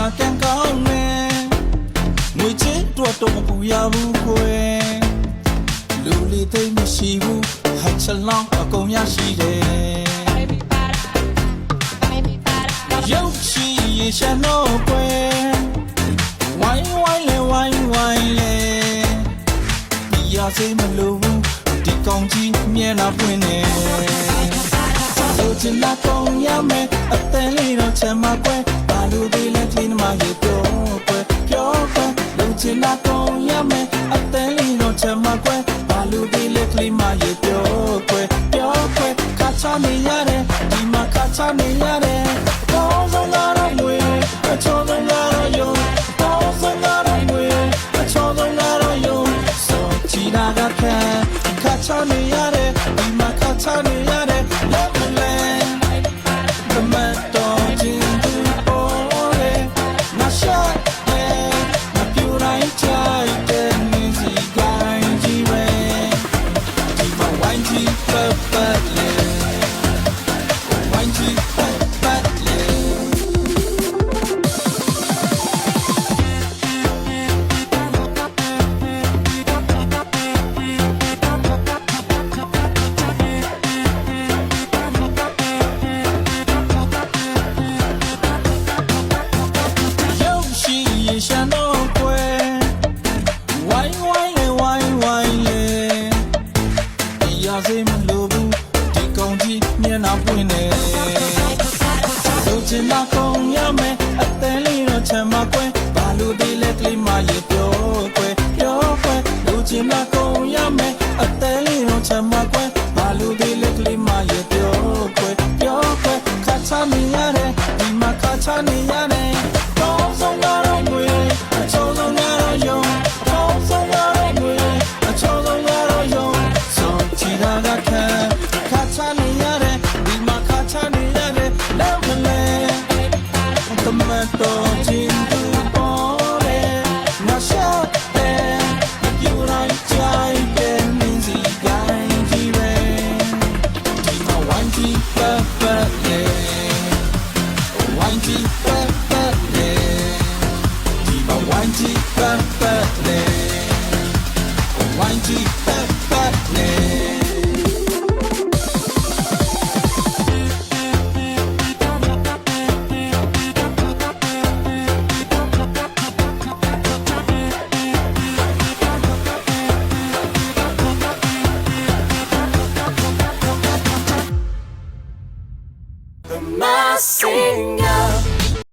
နာကန်ကောင်းနေငွေချစ်တော့တော့မပူရဘူးခွေလူလေးသိမရှိဘူးဟတ်ချလောင်းအကုန်ရရှိတယ်ရုပ်ရှိရရှာတော့ကွယ်ဝိုင်းဝိုင်းလေဝိုင်းဝိုင်းလေဒီရစေးမလို့ဒီကောင်းကြီးမျက်နှာပွင့်နေချင်လာကုန်ရမယ်အတန်လေးတော့ချမ်းမကွယ်ဘာလို့ဒီလက်ထင်းမရေပြောကွယ်ပြောကွယ်လူချင်လာကုန်ရမယ်အတန်လေးတော့ချမ်းမကွယ်ဘာလို့ဒီလက်ထင်းမရေပြောကွယ်ပြောကွယ်ခါချနေရတယ်ဒီမှာခါချနေရတယ်တော့စလာတော့မွေအချောစလာတော့ယုံတော့စလာတော့မွေအချောစလာတော့ယုံဆိုချီလာကခံခါချနေရတယ်ဒီမှာခါချနေရတယ်ချင်လာကုန်ရမယ်အတန်လေးတော့ချမ်းမကွယ်ဘာလို့ဒီလက်ကလေးမရေပြောကွယ်ပြောကွယ်လူချင်လာကုန်ရမယ်အတန်လေးတော့ချမ်းမကွယ်ဘာလို့ဒီလက်ကလေးမရေပြောကွယ်ပြောကွယ်ခါချနေရတယ်ဒီမှာခါချနေရတယ်တော့ဆုံးလာတော့မွေအချိုးဆုံးလာတော့ယုံတော့ဆုံးလာတော့မွေအချိုးဆုံးလာတော့ယုံဆုံးချီတာကခံခါချနေရတယ်ဒီမှာခါချနေရတယ်လောက်မလဲTomato chintu pore na shate you right chai can easy guy jive ma wanti perfectly wanti perfectly ma wanti perfectly wanti perfectly My singer